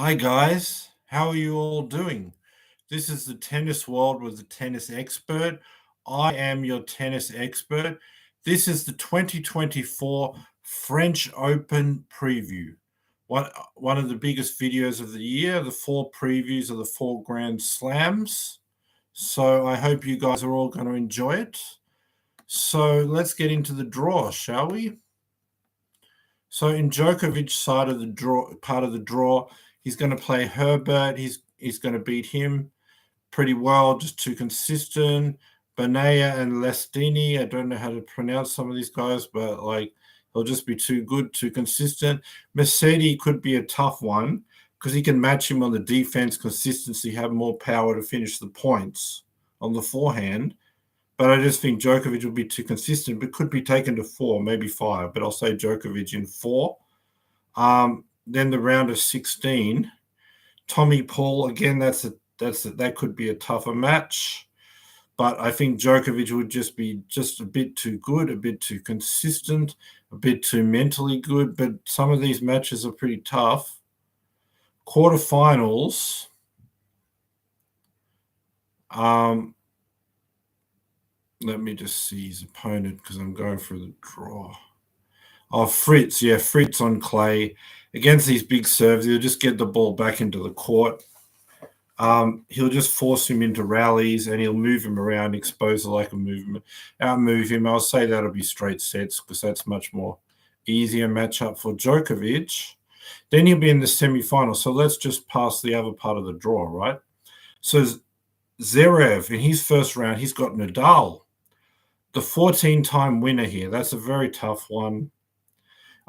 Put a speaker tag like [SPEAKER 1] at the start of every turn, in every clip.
[SPEAKER 1] Hi guys, how are you all doing? This is the Tennis World with the Tennis Expert. I am your tennis expert. This is the 2024 French Open preview. One of the biggest videos of the year, the 4 previews of the 4 Grand Slams. So I hope you guys are all going to enjoy it. So let's get into the draw, shall we? So in Djokovic's side of the draw, part of the draw, he's going to play Herbert. He's going to beat him pretty well, just too consistent. Banaya and Lestini. I don't know how to pronounce some of these guys, but like he'll just be too good, too consistent. Mercedes could be a tough one because he can match him on the defense, consistency, have more power to finish the points on the forehand. But I just think Djokovic will be too consistent, but could be taken to 4, maybe 5. But I'll say Djokovic in 4. Then the round of 16, Tommy Paul again. That could be a tougher match. But I think Djokovic would just be just a bit too good, a bit too consistent, a bit too mentally good. But some of these matches are pretty tough. Quarterfinals. Let me just see his opponent because I'm going for the draw. Oh, Fritz. Yeah, Fritz on clay. Against these big serves, he'll just get the ball back into the court. He'll just force him into rallies and he'll move him around, expose the lack of movement, outmove him. I'll say that'll be straight sets because that's much more easier matchup for Djokovic. Then he'll be in the semi-final. So let's just pass the other part of the draw, right? So Zverev, in his first round, he's got Nadal, the 14-time winner here. That's a very tough one.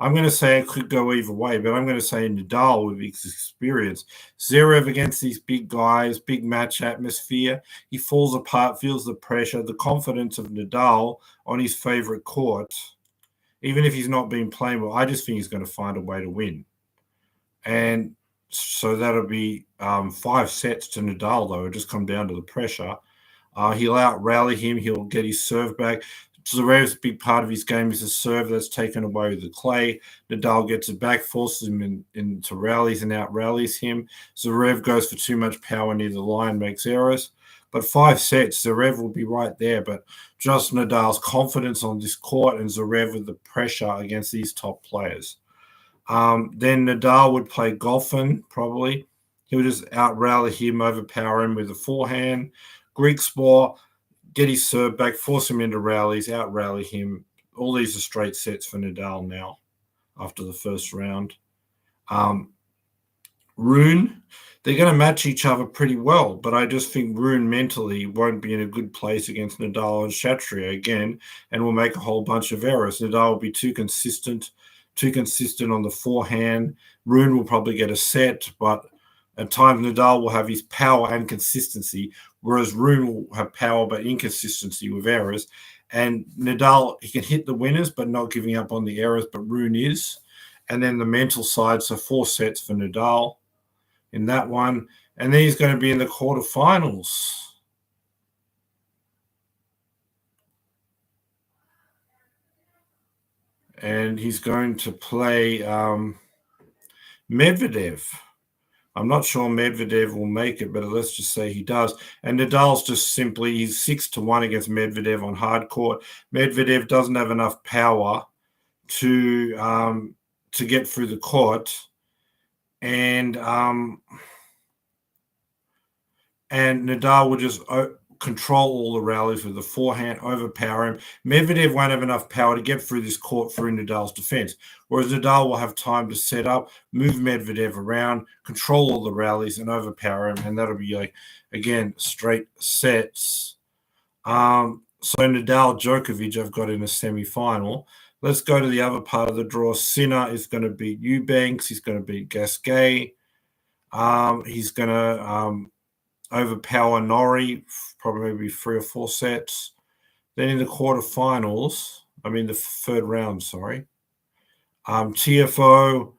[SPEAKER 1] I'm going to say it could go either way, but I'm going to say Nadal with his experience. Zverev against these big guys, big match atmosphere. He falls apart, feels the pressure, the confidence of Nadal on his favorite court. Even if he's not been playing well, I just think he's going to find a way to win. And so that'll be 5 sets to Nadal, though. It'll just come down to the pressure. He'll out-rally him. He'll get his serve back. Zverev's big part of his game is a serve that's taken away with the clay. Nadal gets it back, forces him into rallies and out-rallies him. Zverev goes for too much power near the line, makes errors. But 5 sets, Zverev will be right there. But just Nadal's confidence on this court and Zverev with the pressure against these top players. Then Nadal would play Goffin, probably. He'll just out-rally him, overpower him with the forehand. Griekspoor, get his serve back, force him into rallies, out-rally him. All these are straight sets for Nadal now after the first round. Rune, they're going to match each other pretty well, but I just think Rune mentally won't be in a good place against Nadal and Chatrier again and will make a whole bunch of errors. Nadal will be too consistent on the forehand. Rune will probably get a set, but at times Nadal will have his power and consistency, whereas Rune will have power but inconsistency with errors. And Nadal, he can hit the winners but not giving up on the errors, but Rune is. And then the mental side, so 4 sets for Nadal in that one. And then he's going to be in the quarterfinals. And he's going to play Medvedev. I'm not sure Medvedev will make it, but let's just say he does. And Nadal's just simply, he's 6-1 against Medvedev on hard court. Medvedev doesn't have enough power to get through the court. And Nadal will just control all the rallies with the forehand, overpower him. Medvedev won't have enough power to get through this court through Nadal's defense, whereas Nadal will have time to set up, move Medvedev around, control all the rallies, and overpower him, and that'll be, like, again, straight sets. So Nadal, Djokovic, I've got in a semi-final. Let's go to the other part of the draw. Sinner is going to beat Eubanks. He's going to beat Gasquet. He's going to overpower Norrie, probably maybe 3 or 4 sets. Then in the quarterfinals, the third round, sorry. TFO,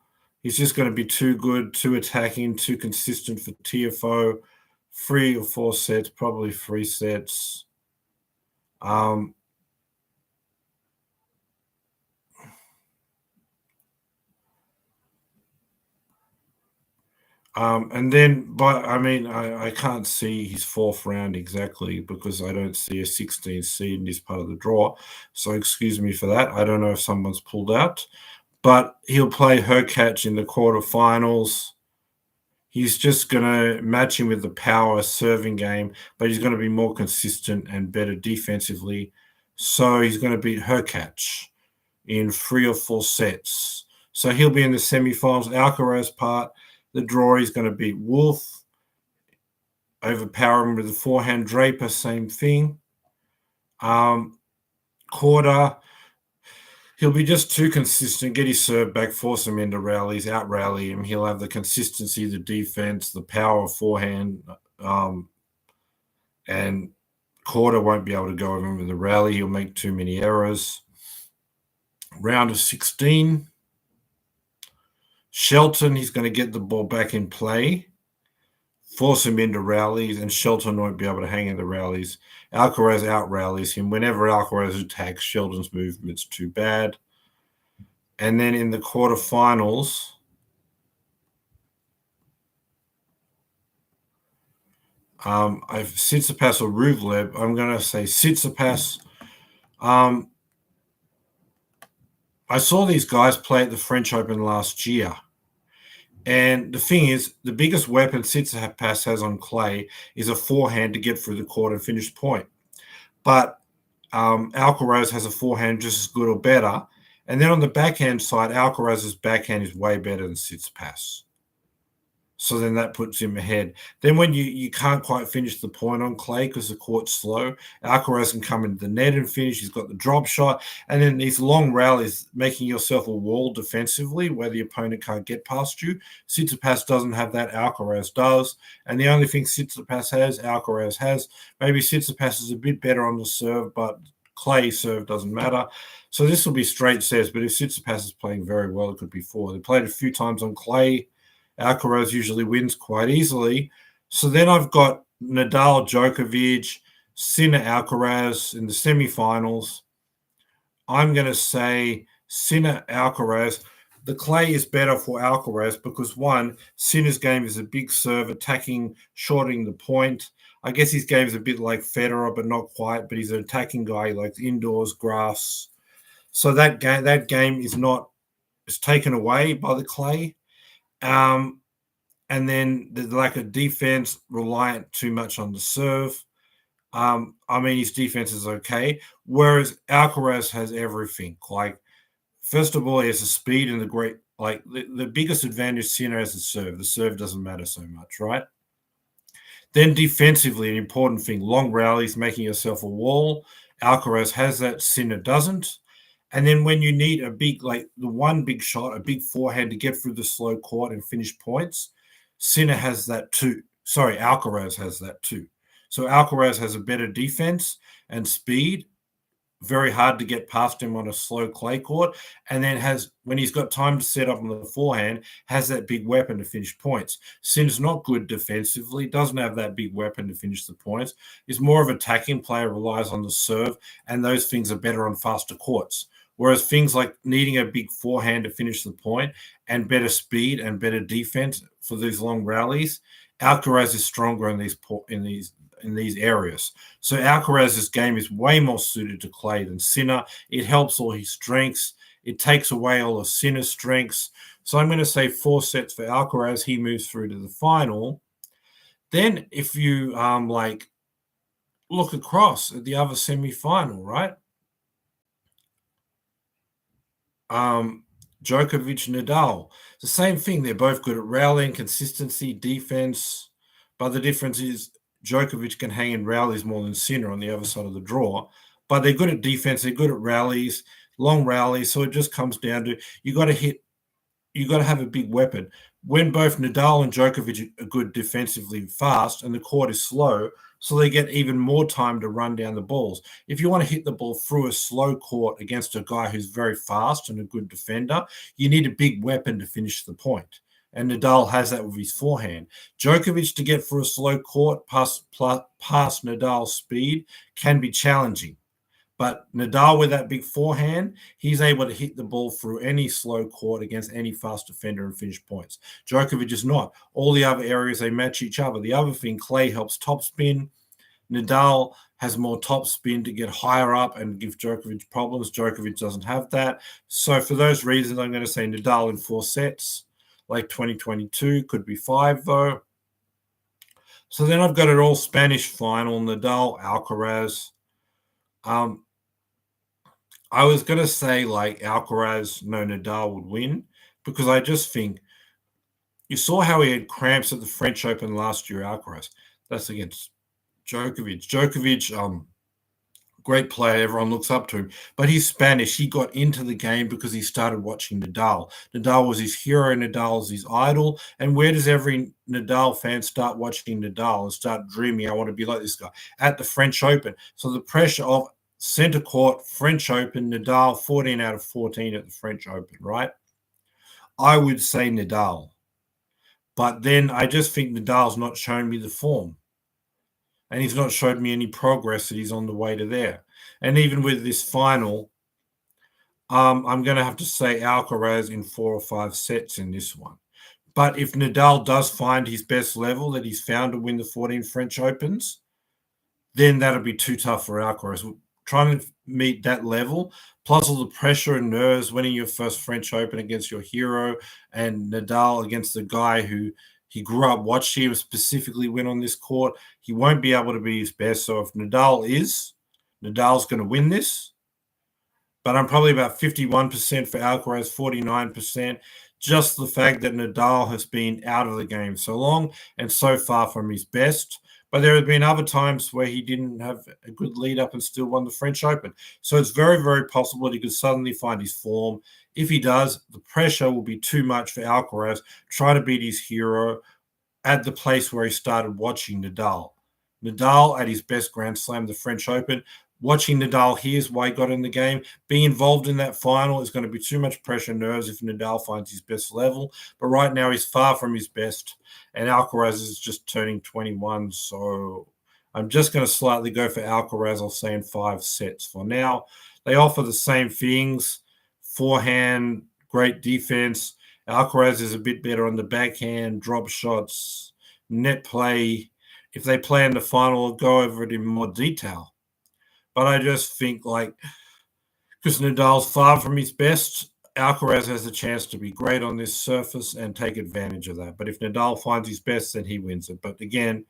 [SPEAKER 1] he's just going to be too good, too attacking, too consistent for TFO. 3 or 4 sets, probably 3 sets. And then, but I mean, I can't see his fourth round exactly because I don't see a 16 seed in this part of the draw. So excuse me for that. I don't know if someone's pulled out, but he'll play Hurkacz in the quarterfinals. He's just going to match him with the power serving game, but he's going to be more consistent and better defensively. So he's going to beat Hurkacz in 3 or 4 sets. So he'll be in the semifinals. Alcaraz part, the draw is going to beat Wolf, overpower him with the forehand. Draper, same thing. Quarter, he'll be just too consistent, get his serve back, force him into rallies, out rally him. He'll have the consistency, the defense, the power of forehand, and Quarter won't be able to go with him in the rally. He'll make too many errors. Round of 16. Shelton, he's going to get the ball back in play, force him into rallies, and Shelton won't be able to hang in the rallies. Alcaraz out rallies him. Whenever Alcaraz attacks, Shelton's movement's too bad. And then in the quarterfinals, I've Tsitsipas or Rublev. I'm going to say Tsitsipas. I saw these guys play at the French Open last year. And the thing is, the biggest weapon Tsitsipas has on clay is a forehand to get through the court and finish point. But Alcaraz has a forehand just as good or better. And then on the backhand side, Alcaraz's backhand is way better than Tsitsipas. So then that puts him ahead. Then when you can't quite finish the point on clay because the court's slow, Alcaraz can come into the net and finish. He's got the drop shot. And then these long rallies, making yourself a wall defensively where the opponent can't get past you. Tsitsipas doesn't have that. Alcaraz does. And the only thing Tsitsipas has, Alcaraz has. Maybe Tsitsipas is a bit better on the serve, but clay serve doesn't matter. So this will be straight sets. But if Tsitsipas is playing very well, it could be 4. They played a few times on clay. Alcaraz usually wins quite easily. So then I've got Nadal, Djokovic, Sinner, Alcaraz in the semifinals. I'm going to say Sinner, Alcaraz. The clay is better for Alcaraz because, one, Sinner's game is a big serve, attacking, shorting the point. I guess his game is a bit like Federer, but not quite. But he's an attacking guy. He likes indoors, grass. So that game is taken away by the clay. And then the lack of defense, reliant too much on the serve. I mean, his defense is okay, whereas Alcaraz has everything. Like, first of all, he has the speed and the biggest advantage Sinner has the serve. The serve doesn't matter so much, right? Then defensively, an important thing, long rallies, making yourself a wall. Alcaraz has that, Sinner doesn't. And then when you need the one big shot, a big forehand to get through the slow court and finish points, Sinner has that too. Sorry, Alcaraz has that too. So Alcaraz has a better defense and speed, very hard to get past him on a slow clay court, and then when he's got time to set up on the forehand, has that big weapon to finish points. Sinner's not good defensively, doesn't have that big weapon to finish the points, is more of an attacking player, relies on the serve, and those things are better on faster courts. Whereas things like needing a big forehand to finish the point and better speed and better defense for these long rallies, Alcaraz is stronger in these areas. So Alcaraz's game is way more suited to clay than Sinner. It helps all his strengths. It takes away all of Sinner's strengths. So I'm going to say 4 sets for Alcaraz. He moves through to the final. Then if you look across at the other semi-final, right? Djokovic, Nadal, the same thing. They're both good at rallying, consistency, defense. But the difference is Djokovic can hang in rallies more than Sinner on the other side of the draw. But they're good at defense. They're good at rallies, long rallies. So it just comes down to you got to have a big weapon. When both Nadal and Djokovic are good defensively fast and the court is slow, so they get even more time to run down the balls. If you want to hit the ball through a slow court against a guy who's very fast and a good defender, you need a big weapon to finish the point. And Nadal has that with his forehand. Djokovic to get through a slow court past Nadal's speed can be challenging. But Nadal, with that big forehand, he's able to hit the ball through any slow court against any fast defender and finish points. Djokovic is not. All the other areas, they match each other. The other thing, clay helps topspin. Nadal has more topspin to get higher up and give Djokovic problems. Djokovic doesn't have that. So for those reasons, I'm going to say Nadal in 4 sets, like 2022. Could be 5, though. So then I've got an all Spanish final, Nadal, Alcaraz. I was going to say like Alcaraz, no, Nadal would win, because I just think you saw how he had cramps at the French Open last year, Alcaraz. That's against Djokovic. Djokovic, great player. Everyone looks up to him. But he's Spanish. He got into the game because he started watching Nadal. Nadal was his hero. Nadal was his idol. And where does every Nadal fan start watching Nadal and start dreaming, I want to be like this guy? At the French Open. So the pressure of center court, French Open, Nadal, 14 out of 14 at the French Open, right? I would say Nadal. But then I just think Nadal's not shown me the form. And he's not showed me any progress that he's on the way to there. And even with this final, I'm going to have to say Alcaraz in 4 or 5 sets in this one. But if Nadal does find his best level that he's found to win the 14 French Opens, then that'll be too tough for Alcaraz. Trying to meet that level, plus all the pressure and nerves, winning your first French Open against your hero, and Nadal against the guy who he grew up watching him specifically win on this court, he won't be able to be his best. So if Nadal's going to win this. But I'm probably about 51% for Alcaraz, 49%. Just the fact that Nadal has been out of the game so long and so far from his best. But there have been other times where he didn't have a good lead up and still won the French Open. So it's very, very possible that he could suddenly find his form. If he does, the pressure will be too much for Alcaraz. Try to beat his hero at the place where he started watching Nadal. Nadal at his best Grand Slam, the French Open. Watching Nadal, here's why he got in the game. Being involved in that final is going to be too much pressure and nerves if Nadal finds his best level. But right now, he's far from his best. And Alcaraz is just turning 21. So I'm just going to slightly go for Alcaraz, I'll say in 5 sets for now. They offer the same things. Forehand, great defense. Alcaraz is a bit better on the backhand, drop shots, net play. If they play in the final, I'll go over it in more detail. But I just think, like, because Nadal's far from his best, Alcaraz has a chance to be great on this surface and take advantage of that. But if Nadal finds his best, then he wins it. But again,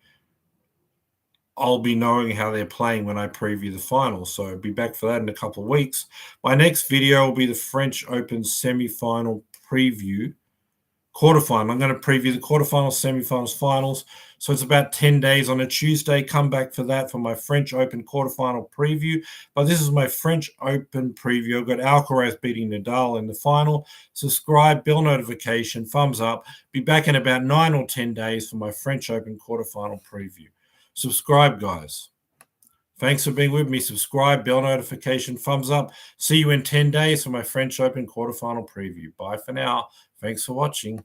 [SPEAKER 1] I'll be knowing how they're playing when I preview the final. So I'll be back for that in a couple of weeks. My next video will be the French Open semi-final preview. Quarterfinal. I'm going to preview the quarterfinals, semifinals, finals. So it's about 10 days on a Tuesday. Come back for that for my French Open quarterfinal preview. But this is my French Open preview. I've got Alcaraz beating Nadal in the final. Subscribe, bell notification, thumbs up. Be back in about 9 or 10 days for my French Open quarterfinal preview. Subscribe, guys. Thanks for being with me. Subscribe, bell notification, thumbs up. See you in 10 days for my French Open quarterfinal preview. Bye for now. Thanks for watching.